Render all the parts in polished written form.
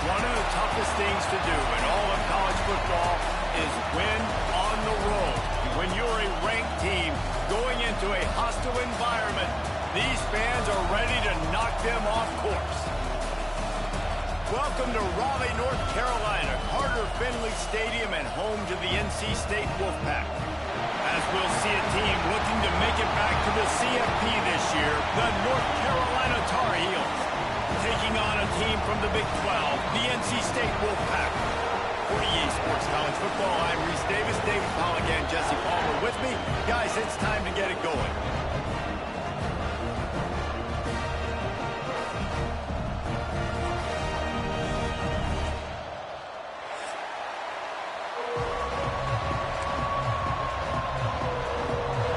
One of the toughest things to do in all of college football is win on the road. When you're a ranked team going into a hostile environment, these fans are ready to knock them off course. Welcome to Raleigh, North Carolina, Carter Finley Stadium, and home to the NC State Wolfpack. As we'll see a team looking to make it back to the CFP this year, the North Carolina Tar Heels, taking on a team from the Big 12, the NC State Wolfpack. For EA Sports College Football, I'm Reese Davis, David Pollack, and Jesse Palmer with me. Guys, it's time to get it going.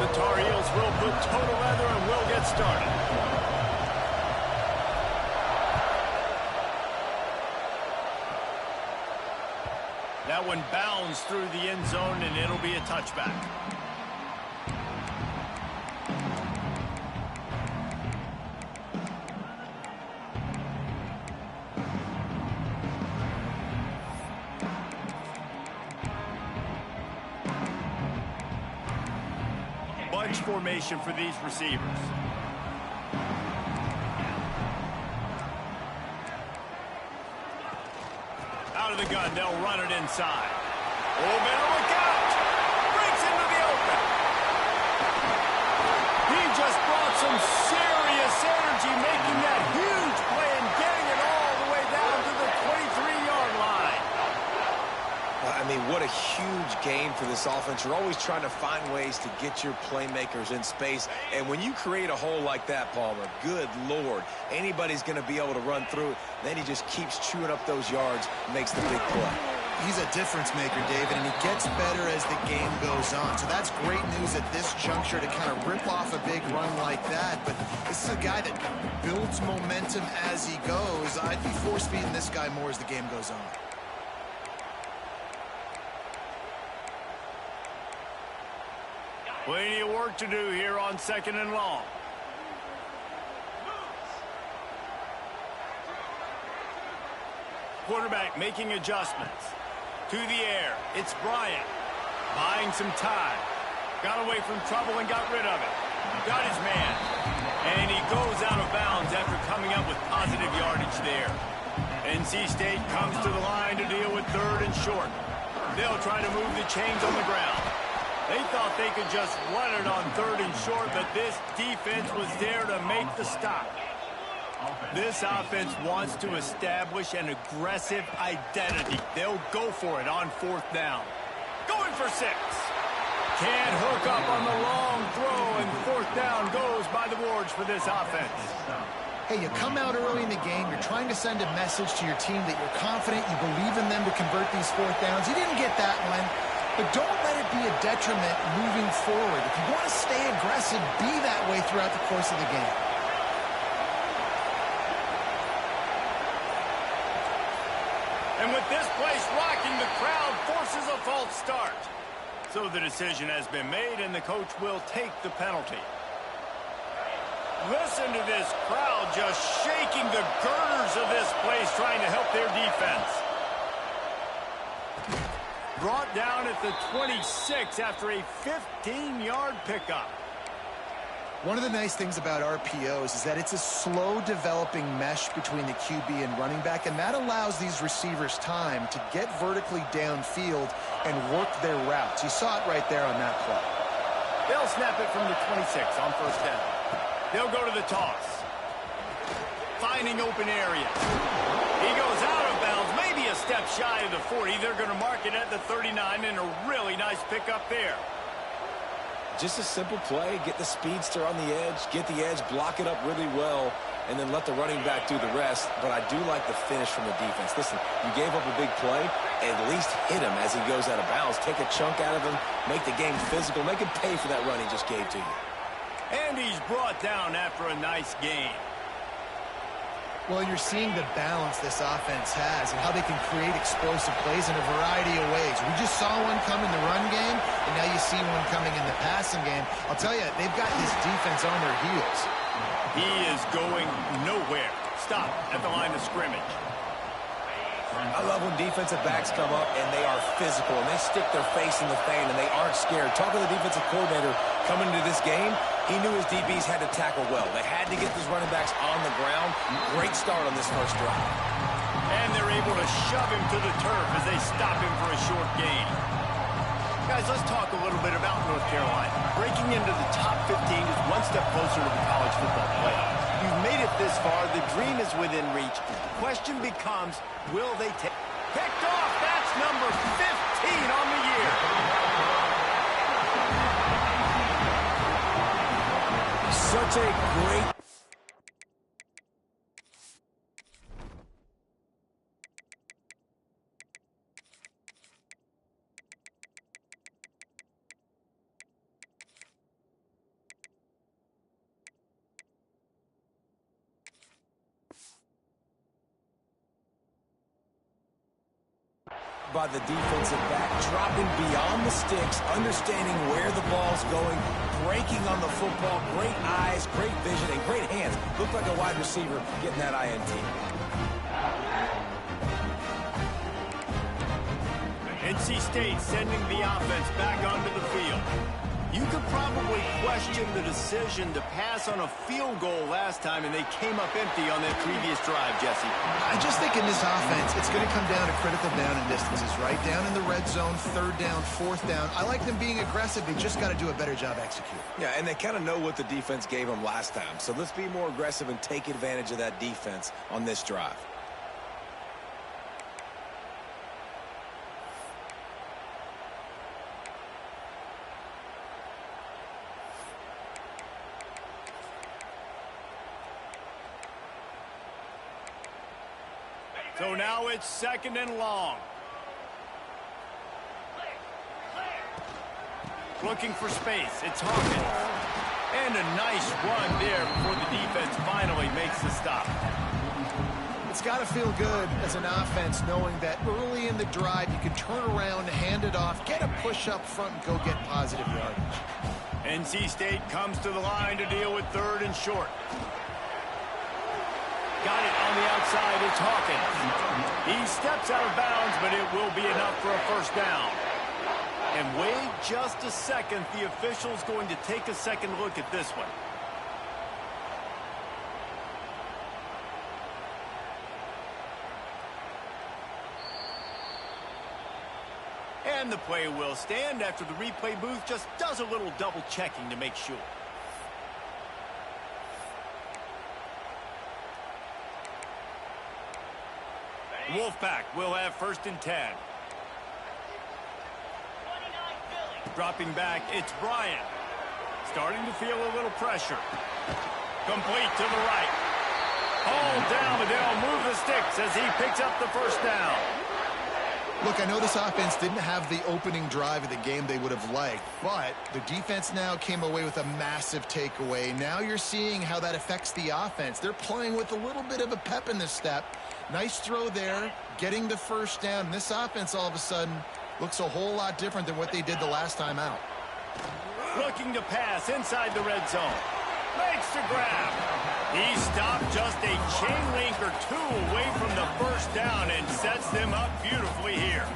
The Tar Heels will put total leather and we'll get started. That one bounds through the end zone, and it'll be a touchback. Bunch formation for these receivers. Out of the gun, they'll run it inside. Oh, better look out! Breaks into the open. He just brought some serious energy, making that huge play and getting it all the way down to the 23-yard line. I mean, what a huge game for this offense. You're always trying to find ways to get your playmakers in space. And when you create a hole like that, Palmer, good Lord, anybody's going to be able to run through it. Then he just keeps chewing up those yards and makes the big play. He's a difference maker, David, and he gets better as the game goes on. So that's great news at this juncture to kind of rip off a big run like that. But this is a guy that builds momentum as he goes. I'd be force-feeding this guy more as the game goes on. Plenty of work to do here on 2nd and long. Quarterback making adjustments. To the air, it's Bryant. Buying some time. Got away from trouble and got rid of it. Got his man. And he goes out of bounds after coming up with positive yardage there. NC State comes to the line to deal with 3rd and short. They'll try to move the chains on the ground. They thought they could just run it on 3rd and short, but this defense was there to make the stop. This offense wants to establish an aggressive identity. They'll go for it on 4th down. Going for 6. Can't hook up on the long throw, and 4th down goes by the boards for this offense. Hey, you come out early in the game, you're trying to send a message to your team that you're confident, you believe in them to convert these 4th downs. You didn't get that one, but don't let it be a detriment moving forward. If you want to stay aggressive, be that way throughout the course of the game. And with this place rocking, the crowd forces a false start. So the decision has been made, and the coach will take the penalty. Listen to this crowd just shaking the girders of this place, trying to help their defense. Brought down at the 26 after a 15-yard pickup. One of the nice things about RPOs is that it's a slow-developing mesh between the QB and running back, and that allows these receivers time to get vertically downfield and work their routes. You saw it right there on that play. They'll snap it from the 26 on 1st down. They'll go to the toss. Finding open areas. He goes out of bounds, maybe a step shy of the 40. They're going to mark it at the 39, and a really nice pickup there. Just a simple play, get the speedster on the edge, get the edge, block it up really well, and then let the running back do the rest. But I do like the finish from the defense. Listen, you gave up a big play, at least hit him as he goes out of bounds. Take a chunk out of him, make the game physical, make him pay for that run he just gave to you. And he's brought down after a nice gain. Well, you're seeing the balance this offense has and how they can create explosive plays in a variety of ways. We just saw one come in the run game, and now you see one coming in the passing game. I'll tell you, they've got this defense on their heels. He is going nowhere. Stop at the line of scrimmage. I love when defensive backs come up and they are physical and they stick their face in the fan and they aren't scared. Talking to the defensive coordinator coming into this game, he knew his DBs had to tackle well. They had to get these running backs on the ground. Great start on this first drive. And they're able to shove him to the turf as they stop him for a short gain. Guys, let's talk a little bit about North Carolina. Breaking into the top 15 is one step closer to the college football playoff. You've made it this far. The dream is within reach. The question becomes, will they take... Picked off! That's number 15 on the year. Such a great... by the defensive back, dropping beyond the sticks, understanding where the ball's going, breaking on the football, great eyes, great vision, and great hands. Looked like a wide receiver getting that INT. NC State sending the offense back onto the field. You could probably question the decision to pass on a field goal last time, and they came up empty on that previous drive, Jesse. I just think in this offense, it's going to come down to critical down and distances, right? Down in the red zone, third down, fourth down. I like them being aggressive. They just got to do a better job executing. Yeah, and they kind of know what the defense gave them last time. So let's be more aggressive and take advantage of that defense on this drive. So now it's second and long. Looking for space. It's Hawkins. And a nice run there before the defense finally makes the stop. It's got to feel good as an offense knowing that early in the drive you can turn around, hand it off, get a push up front, and go get positive yardage. NC State comes to the line to deal with third and short. Got it on the outside. It's Hawkins. He steps out of bounds, but it will be enough for a first down. And wait just a second. The official's going to take a second look at this one. And the play will stand after the replay booth just does a little double checking to make sure. Wolfpack will have first and 10. Dropping back, it's Bryant. Starting to feel a little pressure. Complete to the right. Hauled down, but they'll move the sticks as he picks up the first down. Look, I know this offense didn't have the opening drive of the game they would have liked, but the defense now came away with a massive takeaway. Now you're seeing how that affects the offense. They're playing with a little bit of a pep in the step. Nice throw there, getting the first down. This offense all of a sudden looks a whole lot different than what they did the last time out. Looking to pass inside the red zone. Makes the grab. He stopped just a chain link or two away from the first down and sets them up beautifully here.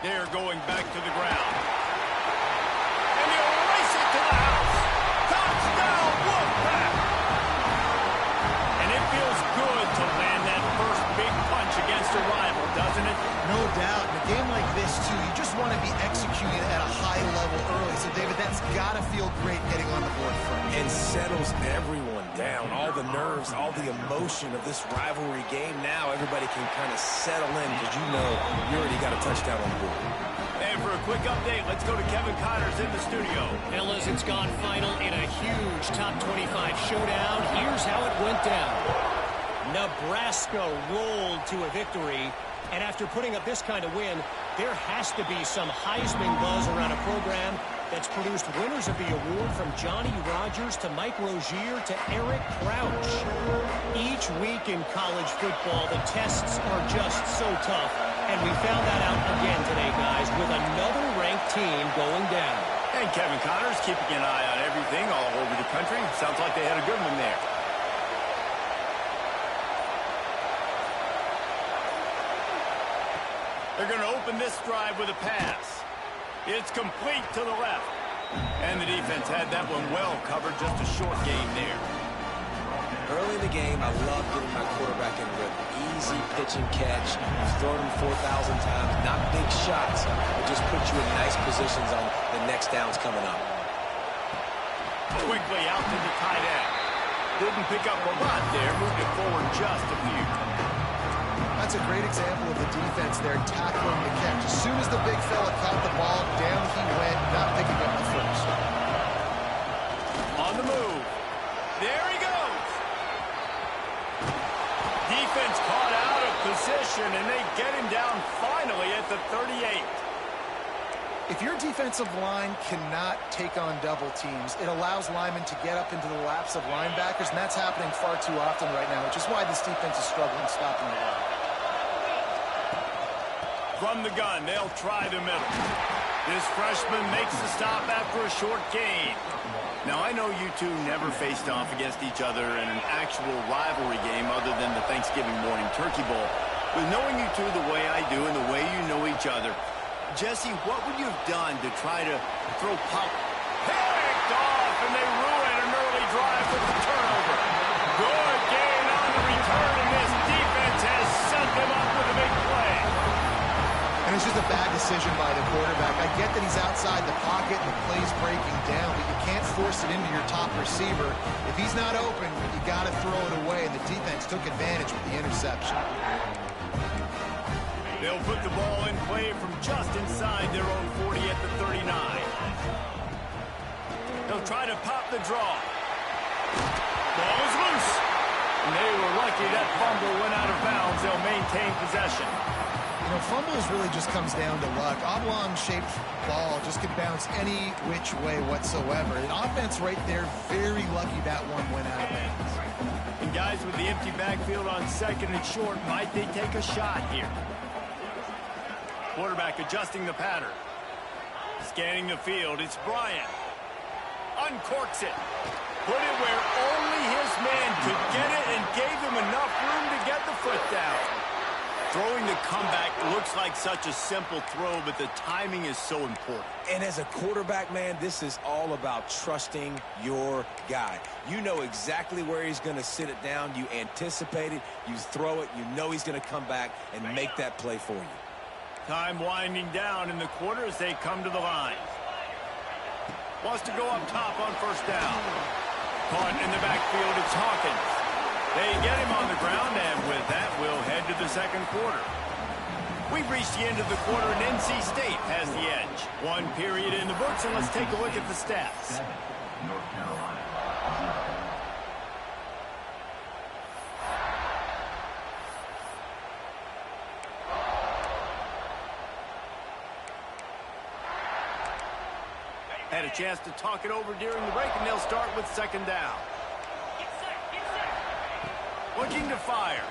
They're going back to the ground. And he'll race it to the house. Touchdown, Wolfpack! And it feels good to land that first big punch against a rival, doesn't it? No doubt. In a game like this, too, you just want to be executing at a high level early. So, David, that's got to feel great getting on the board first. And settles everyone down. All the nerves, all the emotion of this rivalry game. Now everybody can kind of settle in because you know you already got a touchdown on the board. And for a quick update, let's go to Kevin Connors in the studio. Fellas, it's gone final in a huge top 25 showdown. Here's how it went down. Nebraska rolled to a victory, and after putting up this kind of win, there has to be some Heisman buzz around a program that's produced winners of the award from Johnny Rodgers to Mike Rozier to Eric Crouch. Each week in college football, the tests are just so tough, and we found that out again today, guys, with another ranked team going down. And Kevin Connors keeping an eye on everything all over the country. Sounds like they had a good one there. They're going to open this drive with a pass. It's complete to the left. And the defense had that one well covered, just a short gain there. Early in the game, I love getting my quarterback in rhythm. Easy pitch and catch. You've thrown him 4,000 times. Not big shots, but just put you in nice positions on the next downs coming up. Quickly out to the tight end. Didn't pick up a lot there. Moved it forward just a few. That's a great example of the defense there tackling the catch. As soon as the big fella caught the ball, down he went, not picking up the first. On the move. There he goes. Defense caught out of position, and they get him down finally at the 38. If your defensive line cannot take on double teams, it allows linemen to get up into the laps of linebackers, and that's happening far too often right now, which is why this defense is struggling stopping the run. From the gun, they'll try the middle. This freshman makes the stop after a short gain. Now, I know you two never faced off against each other in an actual rivalry game other than the Thanksgiving morning Turkey Bowl. With knowing you two the way I do and the way you know each other, Jesse, what would you have done to try to throw pop? Picked off, and they ruin an early drive with the turnover. Good gain on the return, and this defense has set them up with a big play. And it's just a bad decision by the quarterback. I get that he's outside the pocket and the play's breaking down, but you can't force it into your top receiver. If he's not open, you got to throw it away, and the defense took advantage with the interception. They'll put the ball in play from just inside their own 40 at the 39. They'll try to pop the draw. Ball is loose. And they were lucky that fumble went out of bounds. They'll maintain possession. You know, fumbles really just comes down to luck. Oblong-shaped ball just could bounce any which way whatsoever. An offense right there, very lucky that one went out of bounds. And guys with the empty backfield on second and short, might they take a shot here? Quarterback adjusting the pattern. Scanning the field, it's Bryant. Uncorks it. Put it where only his man could get it and gave him enough room to get the foot down. Throwing the comeback looks like such a simple throw, but the timing is so important. And as a quarterback, man, this is all about trusting your guy. You know exactly where he's going to sit it down. You anticipate it. You throw it. You know he's going to come back and make that play for you. Time winding down in the quarter as they come to the line. Wants to go up top on first down. Caught in the backfield, it's Hawkins. They get him on the ground, and with that, we'll head to the second quarter. We've reached the end of the quarter, and NC State has the edge. One period in the books, and let's take a look at the stats. North Carolina. Had a chance to talk it over during the break, and they'll start with second down. Looking to fire.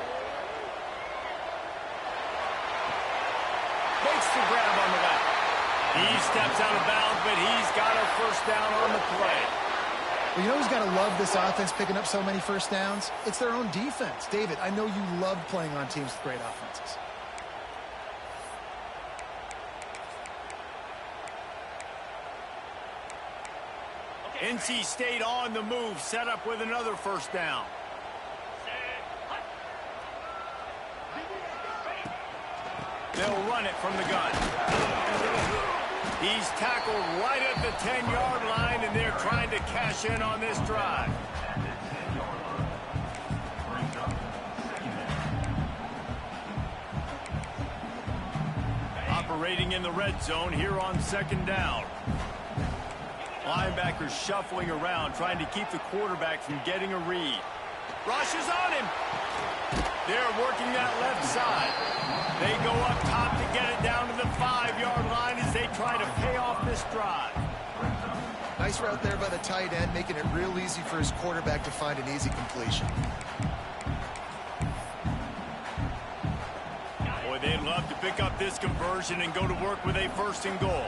Makes the grab on the left. He steps out of bounds, but he's got a first down on the play. Well, you know who's got to love this offense picking up so many first downs? It's their own defense. David, I know you love playing on teams with great offenses. NC State on the move, set up with another first down. They'll run it from the gun. He's tackled right at the 10-yard line, cash in on this drive. Operating in the red zone here on 2nd down. Linebackers shuffling around, trying to keep the quarterback from getting a read. Rushes on him. They're working that left side. They go up top to get it down to the 5-yard line as they try to pay off this drive. Nice route there by the tight end, making it real easy for his quarterback to find an easy completion. Boy, they'd love to pick up this conversion and go to work with a 1st and goal.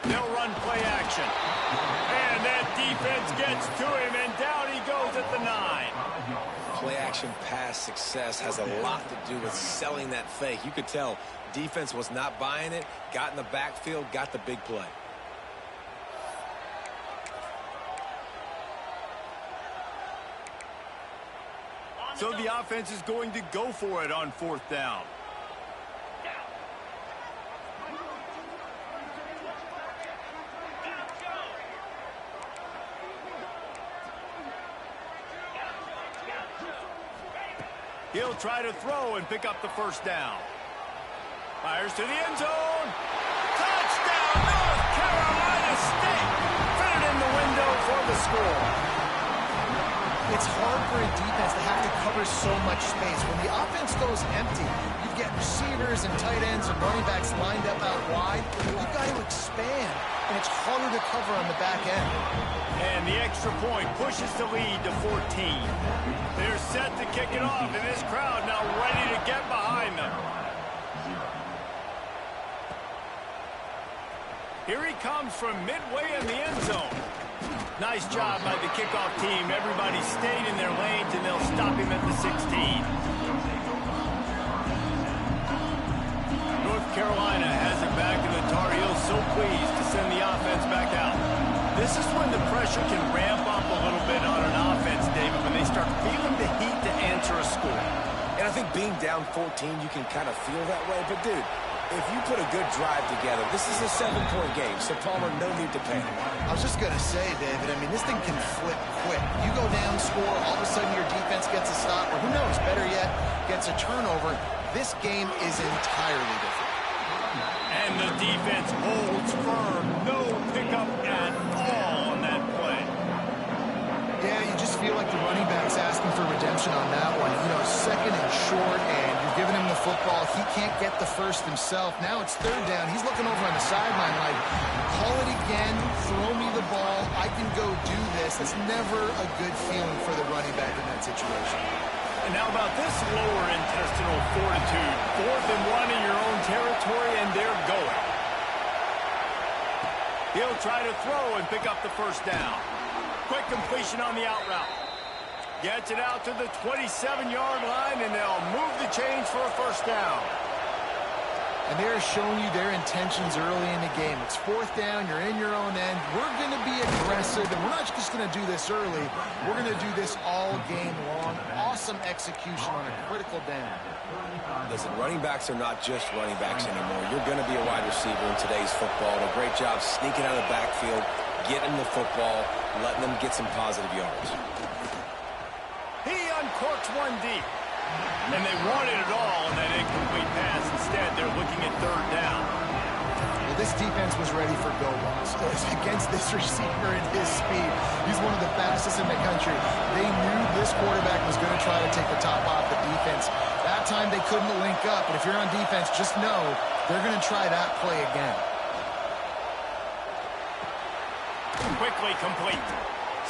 They'll run play action. And that defense gets to him, and down he goes at the 9. Play action pass success has a lot to do with selling that fake. You could tell defense was not buying it, got in the backfield, got the big play. So the offense is going to go for it on 4th down. He'll try to throw and pick up the 1st down. Fires to the end zone. Touchdown, North Carolina State. Fit it in the window for the score. It's hard for a defense to have to cover so much space. When the offense goes empty, you get receivers and tight ends and running backs lined up out wide. You've got to expand, and it's harder to cover on the back end. And the extra point pushes the lead to 14. They're set to kick it off, and this crowd now ready to get behind them. Here he comes from midway in the end zone. Nice job by the kickoff team. Everybody stayed in their lanes, and they'll stop him at the 16. North Carolina has it back, and the Tar Heels so pleased to send the offense back out. This is when the pressure can ramp up a little bit on an offense, David, when they start feeling the heat to answer a score. And I think being down 14, you can kind of feel that way. But, dude, if you put a good drive together, this is a 7-point game, so Palmer, no need to panic. I was just going to say, David, I mean, this thing can flip quick. You go down, score, all of a sudden your defense gets a stop, or who knows, better yet, gets a turnover. This game is entirely different. And the defense holds firm. No pickup at all on that play. Yeah, you just feel like the running back's asking for redemption on that one. You know, 2nd and short, and you're giving him the football. He can't get the 1st himself. Now it's 3rd down. He's looking over on the sideline like, call it again, throw me the ball, I can go do this. That's never a good feeling for the running back in that situation. And how about this lower intestinal fortitude? 4th and 1 in your own territory, and they're going. He'll try to throw and pick up the 1st down. Quick completion on the out route. Gets it out to the 27-yard line, and they'll move the chains for a 1st down. And they're showing you their intentions early in the game. It's 4th down, you're in your own end. We're going to be aggressive, and we're not just going to do this early. We're going to do this all game long. Awesome execution on a critical down. Listen, running backs are not just running backs anymore. You're going to be a wide receiver in today's football. And a great job sneaking out of the backfield, getting the football, letting them get some positive yards. He uncorks one deep. And they wanted it all on that incomplete pass. Instead, they're looking at 3rd down. Well, this defense was ready for go-balls. Against this receiver at his speed, he's one of the fastest in the country. They knew this quarterback was going to try to take the top off the defense. That time they couldn't link up, but if you're on defense, just know they're going to try that play again. Quickly complete.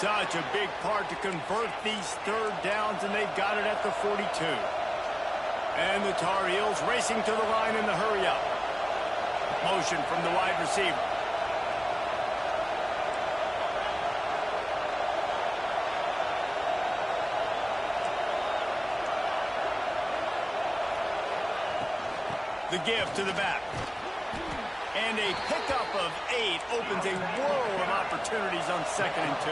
Such a big part to convert these 3rd downs, and they've got it at the 42. And the Tar Heels racing to the line in the hurry-up. Motion from the wide receiver. The give to the back. And a pickup of 8 opens a world of opportunities on 2nd and 2.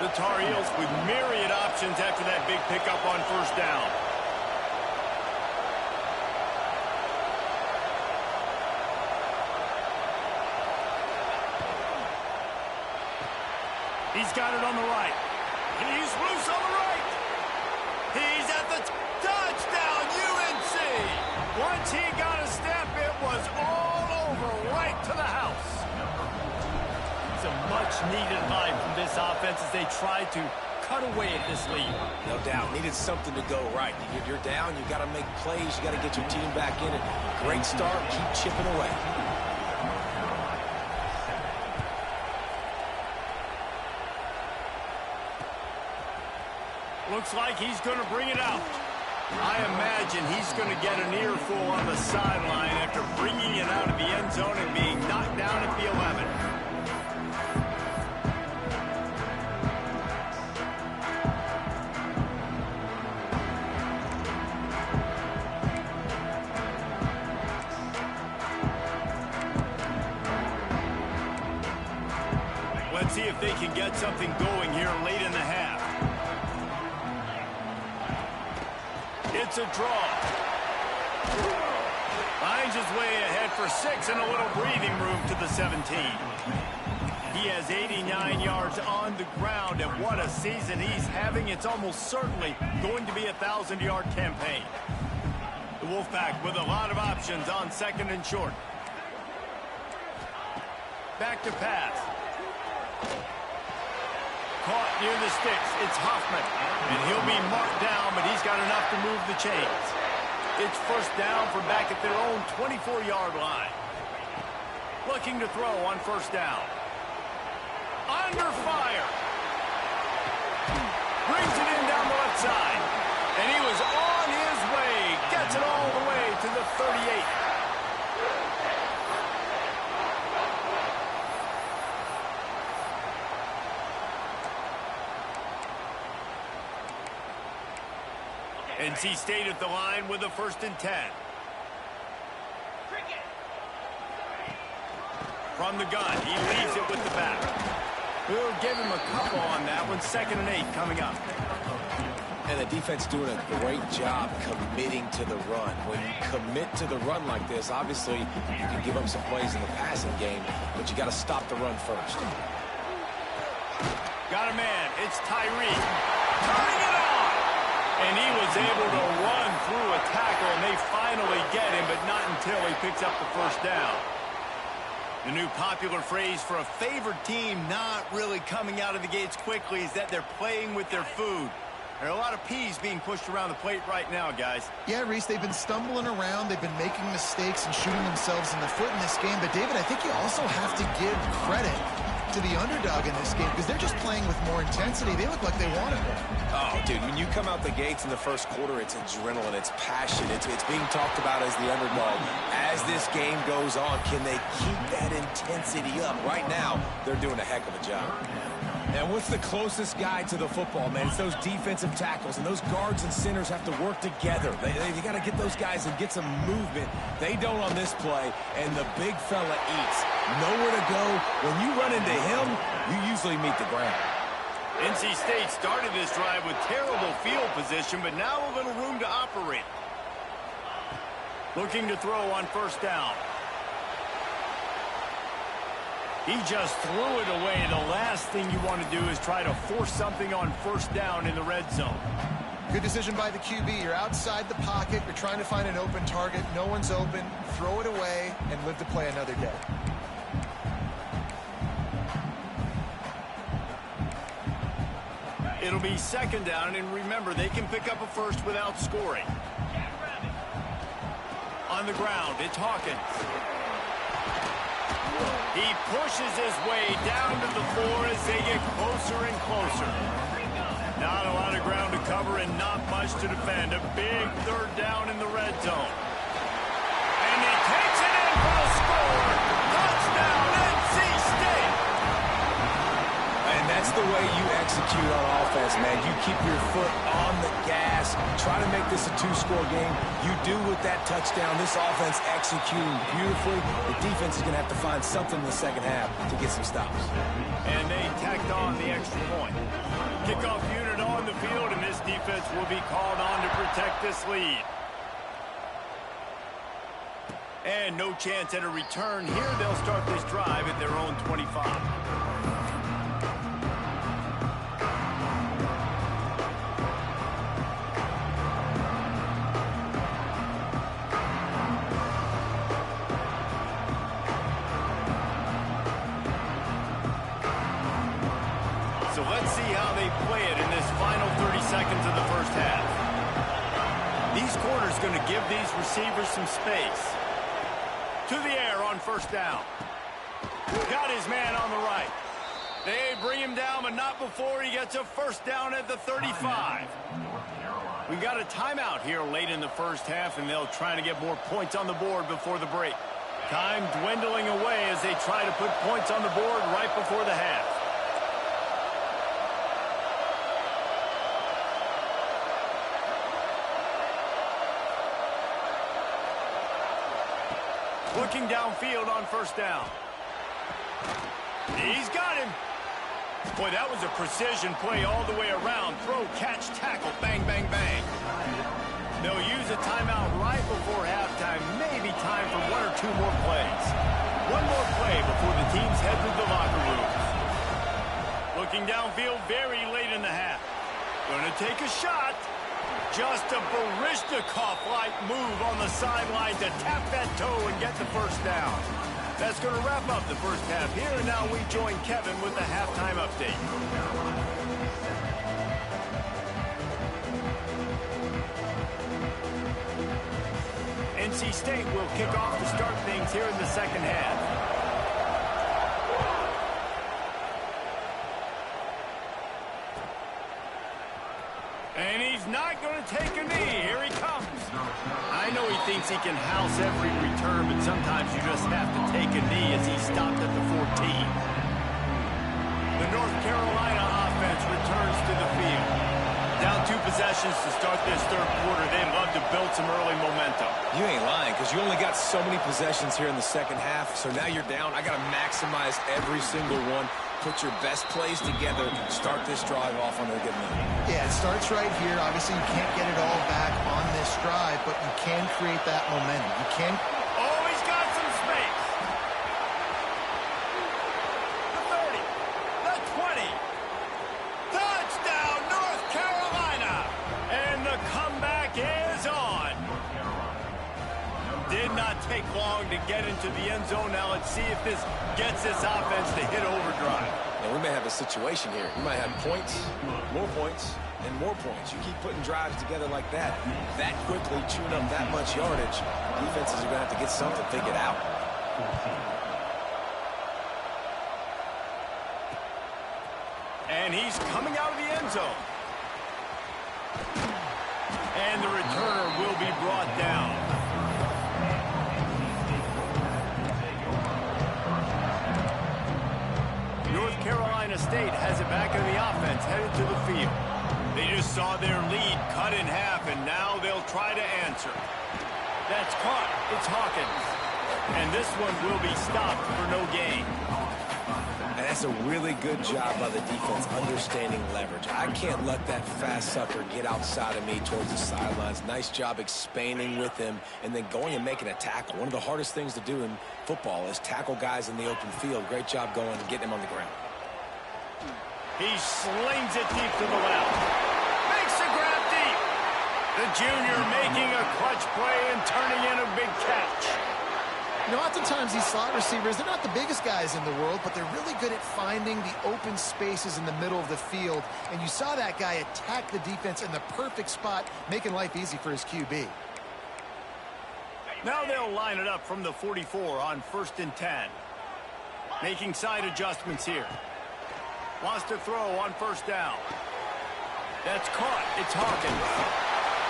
The Tar Heels with myriad options after that big pickup on 1st down. He's got it on the right. He's loose on the right. He's at the touchdown, UNC. Once he got a step, it was all over right to the house. It's a much-needed line from this offense as they try to cut away at this lead. No doubt. Needed something to go right. You're down. You got to make plays. You got to get your team back in it. Great start. Keep chipping away. Looks like he's going to bring it out. I imagine he's going to get an earful on the sideline after bringing it out of the end zone and being knocked down at the 11. Let's see if they can get something going here late in the half. It's a draw. Finds his way ahead for 6 and a little breathing room to the 17. He has 89 yards on the ground, and what a season he's having. It's almost certainly going to be a 1,000-yard campaign. The Wolfpack with a lot of options on 2nd and short. Back to pass. Caught near the sticks. It's Hoffman. And he'll be marked down, but he's got enough to move the chains. It's 1st down from back at their own 24-yard line. Looking to throw on 1st down. Under fire. Brings it in down the left side. And he was on his way. Gets it all the way to the 38. NC State at the line with a 1st and 10. From the gun, he leaves it with the back. We'll give him a couple on that one. 2nd and 8 coming up. And the defense doing a great job committing to the run. When you commit to the run like this, obviously you can give up some plays in the passing game, but you got to stop the run first. Got a man. It's Tyree. Turning it on. And he was able to run through a tackle, and they finally get him, but not until he picks up the 1st down. The new popular phrase for a favored team not really coming out of the gates quickly is that they're playing with their food. There are a lot of peas being pushed around the plate right now, guys. Yeah, Reese, they've been stumbling around. They've been making mistakes and shooting themselves in the foot in this game. But, David, I think you also have to give credit to the underdog in this game because they're just playing with more intensity. They look like they want it. Oh, dude, when you come out the gates in the 1st quarter, it's adrenaline, it's passion, it's being talked about as the underdog. As this game goes on, can they keep that intensity up? Right now, they're doing a heck of a job. And what's the closest guy to the football, man? It's those defensive tackles, and those guards and centers have to work together. They got to get those guys and get some movement. They don't on this play, and the big fella eats. Nowhere to go. When you run into him, you usually meet the ground. NC State started this drive with terrible field position, but now a little room to operate. Looking to throw on 1st down. He just threw it away. The last thing you want to do is try to force something on 1st down in the red zone. Good decision by the QB. You're outside the pocket. You're trying to find an open target. No one's open. Throw it away and live to play another day. It'll be 2nd down, and remember, they can pick up a 1st without scoring. On the ground, it's Hawkins. He pushes his way down to the floor as they get closer and closer. Not a lot of ground to cover and not much to defend. A big 3rd down in the red zone. And he takes it in for the score. Touchdown, NC State. And that's the way you execute execute on offense, man. You keep your foot on the gas. Try to make this a two-score game. You do with that touchdown. This offense executing beautifully. The defense is going to have to find something in the second half to get some stops. And they tacked on the extra point. Kickoff unit on the field, and this defense will be called on to protect this lead. And no chance at a return here. They'll start this drive at their own 25. So let's see how they play it in this final 30 seconds of the first half. These corners going to give these receivers some space. To the air on first down. Got his man on the right. They bring him down, but not before he gets a first down at the 35. We got a timeout here late in the first half, and they'll try to get more points on the board before the break. Time dwindling away as they try to put points on the board right before the half. Looking downfield on first down. He's got him. Boy, that was a precision play all the way around. Throw, catch, tackle, bang, bang, bang. They'll use a timeout right before halftime. Maybe time for one or two more plays. One more play before the teams head to the locker rooms. Looking downfield very late in the half. Gonna take a shot. Just a Baryshnikov-like move on the sideline to tap that toe and get the first down. That's going to wrap up the first half here, and now we join Kevin with the halftime update. NC State will kick off to start things here in the second half. And he's not going to take a knee. Here he comes. I know he thinks he can house every return, but sometimes you just have to take a knee as he stopped at the 14. The North Carolina offense returns to the field. Down 2 possessions to start this third quarter. They'd love to build some early momentum. You ain't lying, because you only got so many possessions here in the second half, so now you're down. I got to maximize every single one. Put your best plays together. Start this drive off on a good note. Yeah, it starts right here. Obviously, you can't get it all back on this drive, but you can create that momentum. You can. Oh, he's got some space. The 30, the 20. Touchdown, North Carolina. And the comeback is on. Did not take long to get into the end zone. Now let's see if this gets this offense to hit overdrive. And we may have a situation here. You might have points, and more points. You keep putting drives together like that quickly, chewing up that much yardage, defenses are going to have to get something figured out. And he's coming out of the end zone. And the returner will be brought down. North Carolina State has it back in the offense, headed to the field. They just saw their lead cut in half, and now they'll try to answer. That's caught. It's Hawkins. And this one will be stopped for no gain. And that's a really good job by the defense, understanding leverage. I can't let that fast sucker get outside of me towards the sidelines. Nice job expanding with him and then going and making a tackle. One of the hardest things to do in football is tackle guys in the open field. Great job going and getting him on the ground. He slings it deep to the left. Makes the grab deep. The junior making a clutch play and turning in a big catch. You know, oftentimes these slot receivers, they're not the biggest guys in the world, but they're really good at finding the open spaces in the middle of the field. And you saw that guy attack the defense in the perfect spot, making life easy for his QB. Now they'll line it up from the 44 on 1st and 10. Making side adjustments here. Wants to throw on 1st down. That's caught. It's Hawkins.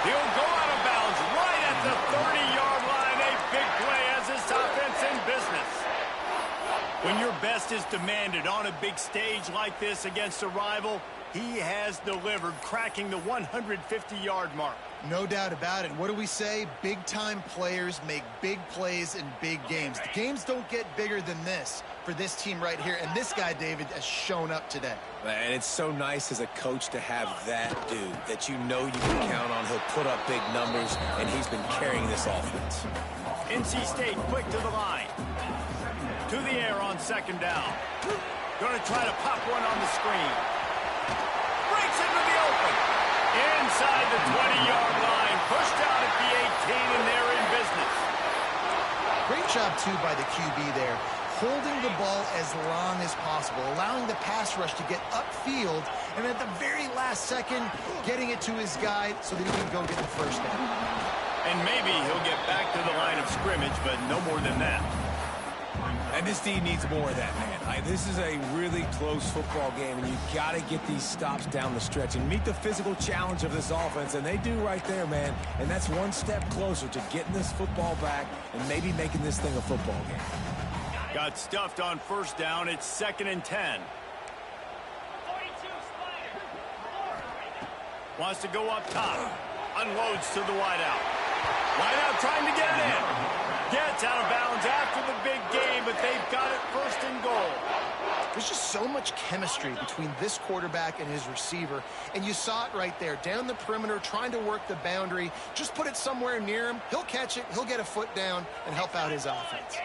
He'll go out of bounds right at the 30-yard line. A big play as this offense in business. When your best is demanded on a big stage like this against a rival, he has delivered, cracking the 150-yard mark. No doubt about it. What do we say? Big-time players make big plays in big games. The games don't get bigger than this for this team right here, and this guy, David, has shown up today. And it's so nice as a coach to have that dude that you know you can count on. He'll put up big numbers, and he's been carrying this offense. NC State quick to the line. To the air on second down. Going to try to pop one on the screen. Breaks into the open. Inside the 20-yard line. Pushed out at the 18, and they're in business. Great job, too, by the QB there. Holding the ball as long as possible, allowing the pass rush to get upfield, and at the very last second, getting it to his guy so that he can go get the first down. And maybe he'll get back to the line of scrimmage, but no more than that. And this team needs more of that, man. This is a really close football game, and you got to get these stops down the stretch and meet the physical challenge of this offense, and they do right there, man. And that's one step closer to getting this football back and maybe making this thing a football game. Got stuffed on first down. It's 2nd and 10. Wants to go up top. Unloads to the wideout. Wideout trying to get it in. Gets out of bounds after the big game, but they've got it 1st and goal. There's just so much chemistry between this quarterback and his receiver, and you saw it right there, down the perimeter, trying to work the boundary. Just put it somewhere near him. He'll catch it, he'll get a foot down, and help out his offense.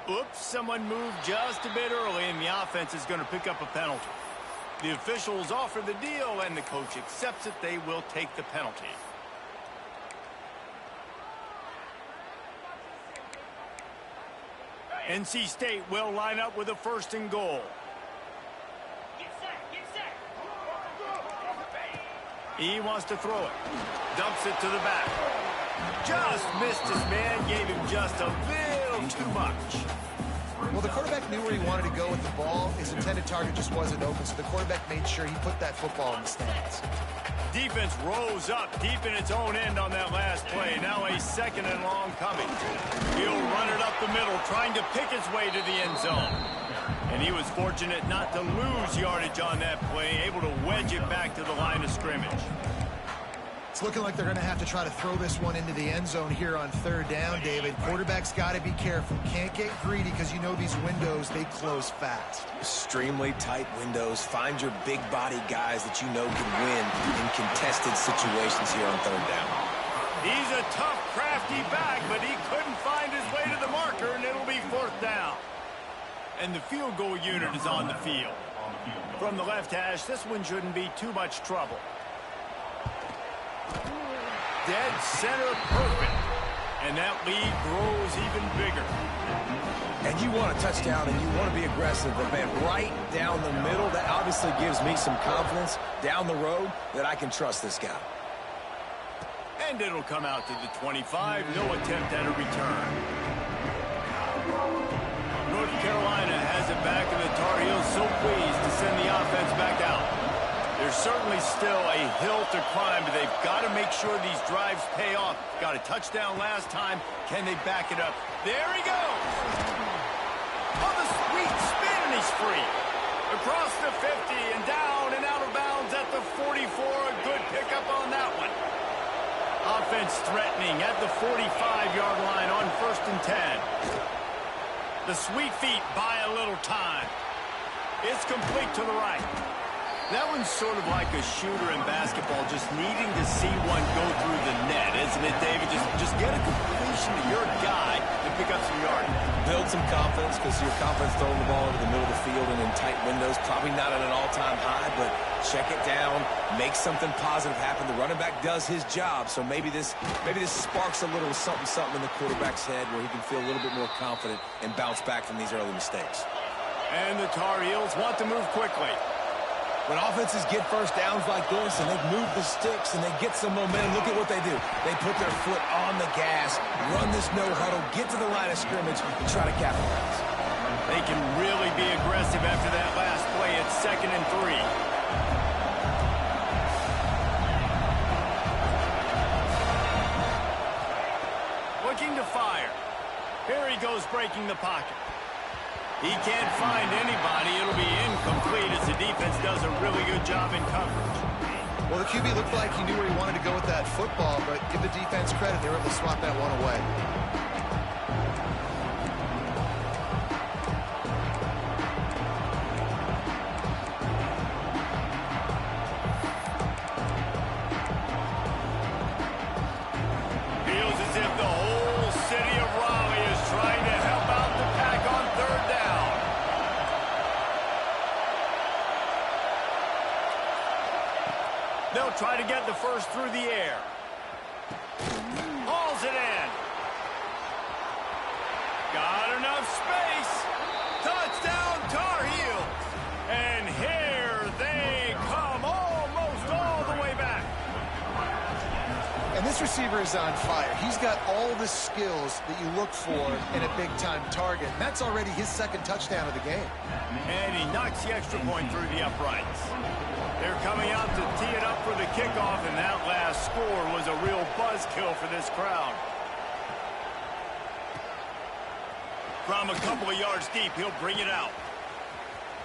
Oops, someone moved just a bit early, and the offense is going to pick up a penalty. The officials offer the deal, and the coach accepts it. They will take the penalty. NC State will line up with a 1st and goal. He wants to throw it. Dumps it to the back. Just missed his man, gave him just a little too much. Well, the quarterback knew where he wanted to go with the ball. His intended target just wasn't open, so the quarterback made sure he put that football in the stands. Defense rose up deep in its own end on that last play. Now a 2nd and long coming. He'll run it up the middle, trying to pick his way to the end zone. And he was fortunate not to lose yardage on that play, able to wedge it back to the line of scrimmage. It's looking like they're going to have to try to throw this one into the end zone here on 3rd down, David. Quarterback's got to be careful. Can't get greedy because you know these windows, they close fast. Extremely tight windows. Find your big body guys that you know can win in contested situations here on 3rd down. He's a tough, crafty back, but he couldn't find his way to the marker, and it'll be 4th down. And the field goal unit is on the field. From the left hash, this one shouldn't be too much trouble. Dead center perfect. And that lead grows even bigger. And you want a touchdown and you want to be aggressive, but man, right down the middle, that obviously gives me some confidence down the road that I can trust this guy. And it'll come out to the 25. No attempt at a return. North Carolina has it back, and the Tar Heels so pleased to send the offense back out. There's certainly still a hill to climb, but they've got to make sure these drives pay off. Got a touchdown last time. Can they back it up? There he goes. On the sweet spin, and he's free. Across the 50 and down and out of bounds at the 44. A good pickup on that one. Offense threatening at the 45-yard line on 1st and 10. The sweet feet buy a little time. It's complete to the right. That one's sort of like a shooter in basketball, just needing to see one go through the net, isn't it, David? Just get a completion to your guy and pick up some yardage. Build some confidence, because your confidence throwing the ball into the middle of the field and in tight windows, probably not at an all-time high, but check it down, make something positive happen. The running back does his job, so maybe this sparks a little something in the quarterback's head where he can feel a little bit more confident and bounce back from these early mistakes. And the Tar Heels want to move quickly. When offenses get first downs like this and they move the sticks and they get some momentum, look at what they do. They put their foot on the gas, run this no huddle, get to the line of scrimmage, and try to capitalize. They can really be aggressive after that last play. It's 2nd and 3. Looking to fire. Here he goes breaking the pocket. He can't find anybody. It'll be incomplete as the defense does a really good job in coverage. Well, the QB looked like he knew where he wanted to go with that football, but give the defense credit. They were able to swat that one away. Feels as if the whole city of Raleigh is trying to help out the Pack on 3rd down. They'll try to get the first through the air. Hauls it in. Got enough space. Touchdown Tar Heels. And here they come almost all the way back. And this receiver is on fire. He's got all the skills that you look for in a big-time target. And that's already his 2nd touchdown of the game. And he knocks the extra point through the uprights. They're coming out to tee it up for the kickoff, and that last score was a real buzzkill for this crowd. From a couple of yards deep, he'll bring it out.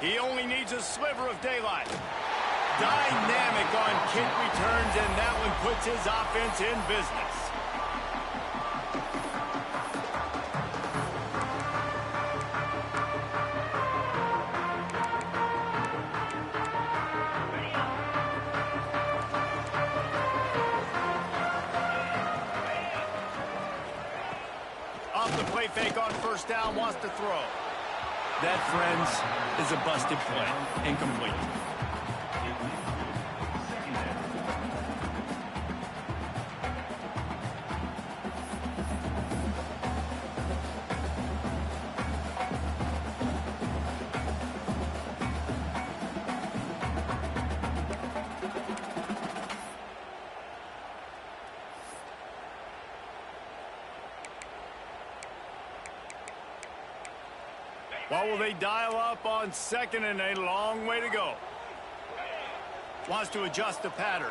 He only needs a sliver of daylight. Dynamic on kick returns, and that one puts his offense in business. Off the play fake on 1st down, wants to throw. That, friends, is a busted play. Incomplete. What will they dial up on 2nd and a long way to go? Wants to adjust the pattern.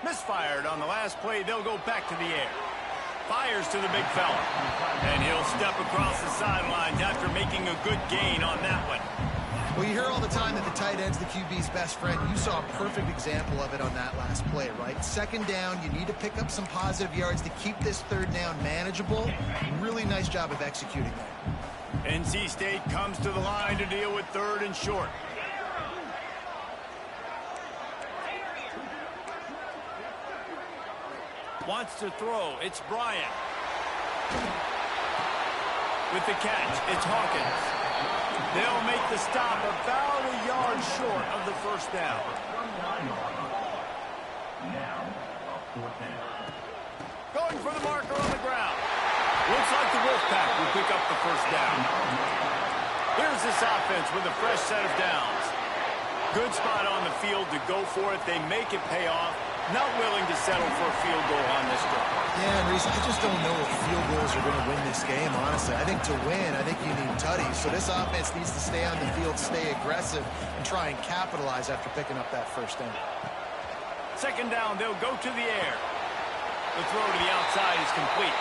Misfired on the last play. They'll go back to the air. Fires to the big fella. And he'll step across the sidelines after making a good gain on that one. Well, you hear all the time that the tight end's the QB's best friend. You saw a perfect example of it on that last play, right? 2nd down, you need to pick up some positive yards to keep this 3rd down manageable. Really nice job of executing that. NC State comes to the line to deal with 3rd and short. Wants to throw. It's Bryant. With the catch, it's Hawkins. They'll make the stop about a yard short of the 1st down. Going for the marker on the ground. Looks like the Wolfpack will pick up the 1st down. Here's this offense with a fresh set of downs. Good spot on the field to go for it. They make it pay off. Not willing to settle for a field goal on this drive. Yeah, and Reese, I just don't know if field goals are going to win this game, honestly. I think to win, I think you need tutties. So this offense needs to stay on the field, stay aggressive, and try and capitalize after picking up that 1st down. 2nd down, they'll go to the air. The throw to the outside is complete.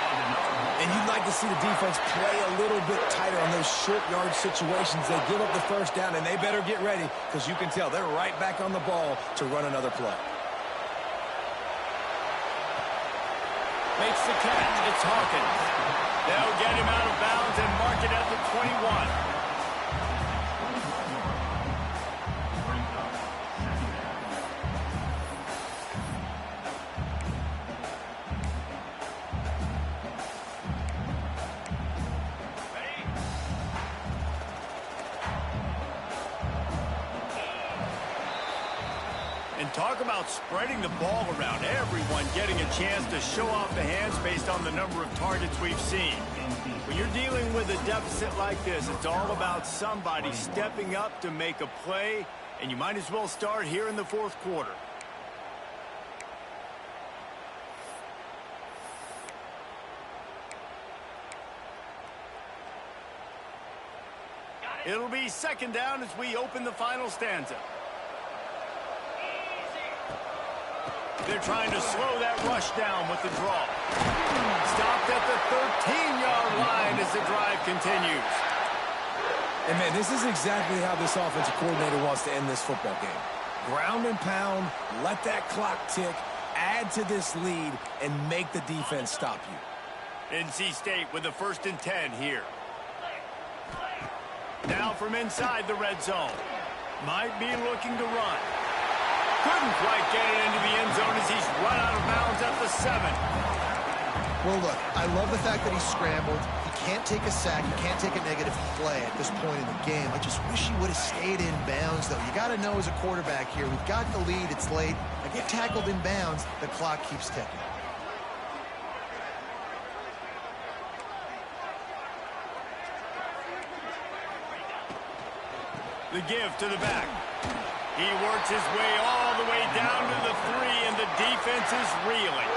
And you'd like to see the defense play a little bit tighter on those short yard situations. They give up the 1st down, and they better get ready because you can tell they're right back on the ball to run another play. Makes the catch. It's Hawkins. They'll get him out of bounds and mark it at the 21. And talk about spreading the ball around. Everyone getting a chance to show off the hands based on the number of targets we've seen. When you're dealing with a deficit like this, it's all about somebody stepping up to make a play, and you might as well start here in the 4th quarter. It'll be second down as we open the final stanza. They're trying to slow that rush down with the draw. Stopped at the 13-yard line as the drive continues. And, man, this is exactly how this offensive coordinator wants to end this football game. Ground and pound, let that clock tick, add to this lead, and make the defense stop you. NC State with the 1st and 10 here. Now from inside the red zone. Might be looking to run. Couldn't quite get it into the end zone as he's run out of bounds at the 7. Well, look, I love the fact that he scrambled. He can't take a sack. He can't take a negative play at this point in the game. I just wish he would have stayed in bounds, though. You got to know as a quarterback here, we've got the lead. It's late. I get tackled in bounds. The clock keeps ticking. The give to the back. He works his way all the way down to the 3, and the defense is reeling.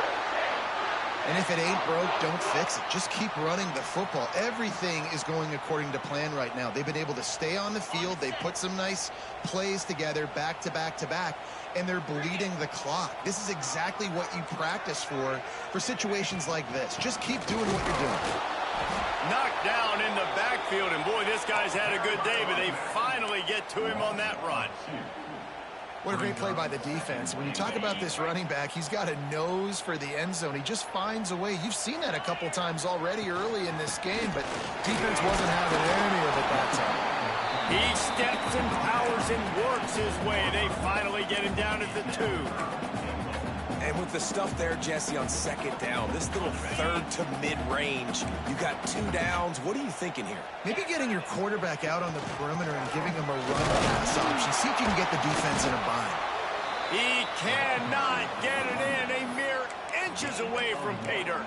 And if it ain't broke, don't fix it. Just keep running the football. Everything is going according to plan right now. They've been able to stay on the field. They put some nice plays together back to back to back, and they're bleeding the clock. This is exactly what you practice for situations like this. Just keep doing what you're doing. Knocked down in the backfield, and boy, this guy's had a good day, but they finally get to him on that run. What a great play by the defense. When you talk about this running back, he's got a nose for the end zone. He just finds a way. You've seen that a couple times already early in this game, but defense wasn't having any of it that time. He steps and powers and works his way. They finally get him down at the 2. And with the stuff there, Jesse, on 2nd down, this little 3rd to mid-range, you got 2 downs. What are you thinking here? Maybe getting your quarterback out on the perimeter and giving him a run-pass option. See if you can get the defense in a bind. He cannot get it in. A mere inches away from pay dirt.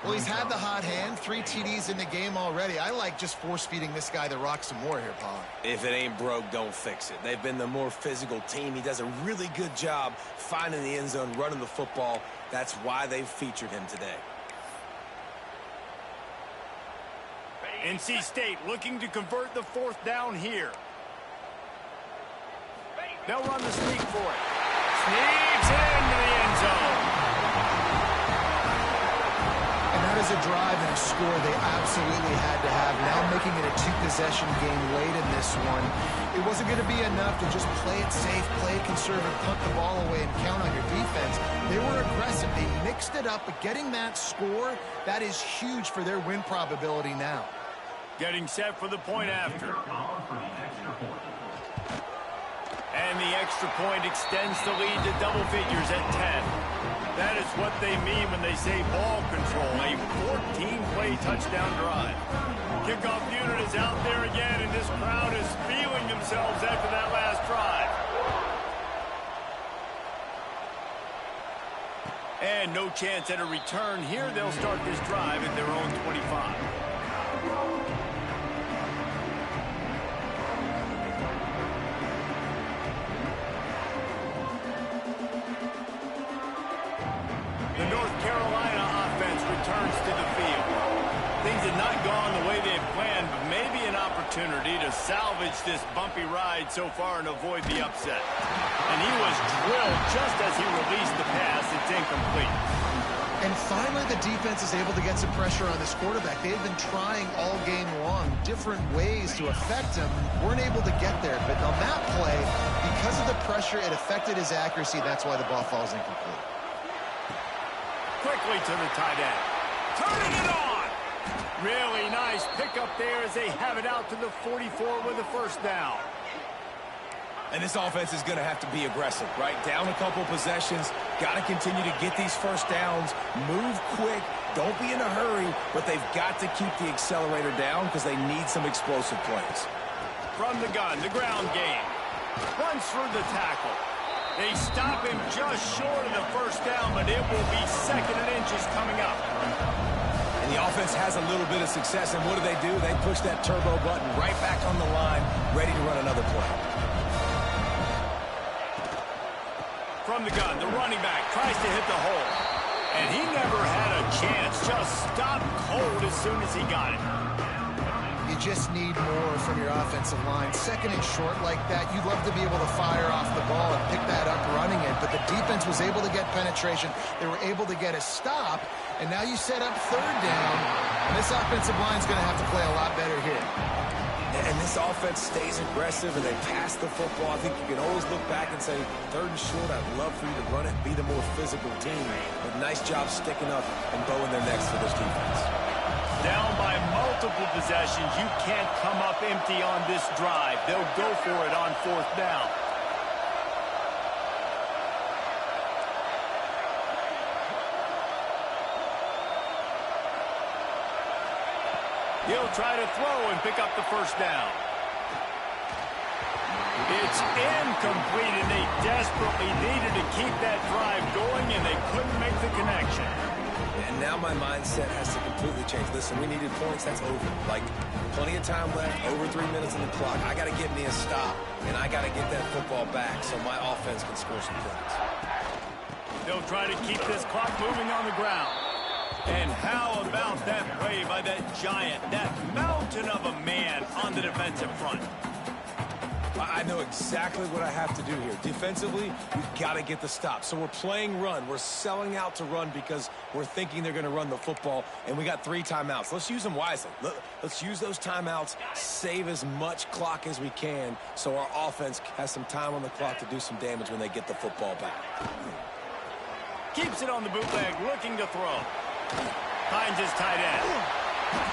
Well, he's had the hot hand. 3 TDs in the game already. I like just force-feeding this guy the rock some more here, Paul. If it ain't broke, don't fix it. They've been the more physical team. He does a really good job finding the end zone, running the football. That's why they've featured him today. NC State looking to convert the 4th down here. They'll run the sneak for it. Sneaks into the end zone. That is a drive and a score they absolutely had to have. Now making it a 2-possession game late in this one. It wasn't going to be enough to just play it safe, play it conservative, punt the ball away, and count on your defense. They were aggressive. They mixed it up, but getting that score, that is huge for their win probability now. Getting set for the point after. And the extra point extends the lead to double figures at 10. That is what they mean when they say ball control, a 14-play touchdown drive. Kickoff unit is out there again, and this crowd is feeling themselves after that last drive. And no chance at a return here. They'll start this drive at their own 25. The North Carolina offense returns to the field. Things had not gone the way they had planned, but maybe an opportunity to salvage this bumpy ride so far and avoid the upset. And he was drilled just as he released the pass. It's incomplete. And finally, the defense is able to get some pressure on this quarterback. They've been trying all game long different ways to affect him. Weren't able to get there, but on that play, because of the pressure, it affected his accuracy. That's why the ball falls incomplete. Quickly to the tight end. Turning it on. Really nice pickup there as they have it out to the 44 with a 1st down. And this offense is going to have to be aggressive, right? Down a couple possessions. Got to continue to get these 1st downs. Move quick. Don't be in a hurry, but they've got to keep the accelerator down because they need some explosive plays. From the gun, the ground game. Runs through the tackle. They stop him just short of the 1st down, but it will be 2nd and inches coming up. And the offense has a little bit of success, and what do? They push that turbo button right back on the line, ready to run another play. From the gun, the running back tries to hit the hole. And he never had a chance, just stopped cold as soon as he got it. You just need more from your offensive line. Second and short like that, you'd love to be able to fire off the ball and pick that up running it, but the defense was able to get penetration. They were able to get a stop, and now you set up third down, and this offensive line's going to have to play a lot better here. And this offense stays aggressive and they pass the football. I think you can always look back and say, third and short, I'd love for you to run it, be the more physical team. But nice job sticking up and bowing their necks for this defense. Down by multiple possessions, you can't come up empty on this drive. They'll go for it on fourth down. He'll try to throw and pick up the first down. It's incomplete, and they desperately needed to keep that drive going, and they couldn't make the connection. And now my mindset has to completely change. Listen, we needed points. That's over. Like, plenty of time left, over 3 minutes on the clock. I got to get me a stop, and I got to get that football back so my offense can score some points. They'll try to keep this clock moving on the ground. And how about that play by that giant, that mountain of a man on the defensive front? I know exactly what I have to do here. Defensively, we've got to get the stop. So we're playing run. We're selling out to run because we're thinking they're going to run the football, and we got 3 timeouts. Let's use them wisely. Let's use those timeouts, save as much clock as we can so our offense has some time on the clock to do some damage when they get the football back. Keeps it on the bootleg, looking to throw. Finds his tight end.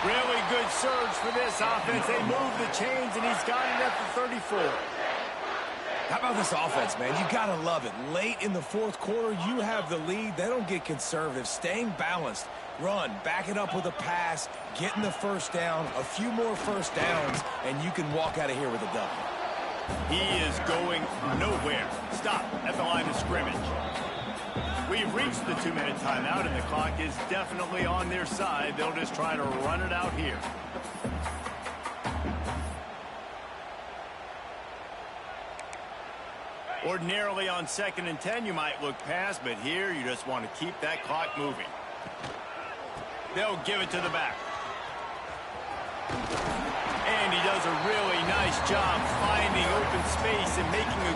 Really good surge for this offense. They move the chains, and he's got it at the 34. How about this offense, man? You got to love it. Late in the fourth quarter, you have the lead. They don't get conservative. Staying balanced. Run, back it up with a pass, getting the first down, a few more first downs, and you can walk out of here with a W. He is going nowhere. Stop at the line of scrimmage. We've reached the 2-minute timeout, and the clock is definitely on their side. They'll just try to run it out here. Ordinarily on 2nd and 10, you might look past, but here you just want to keep that clock moving. They'll give it to the back. And he does a really nice job finding open space and making a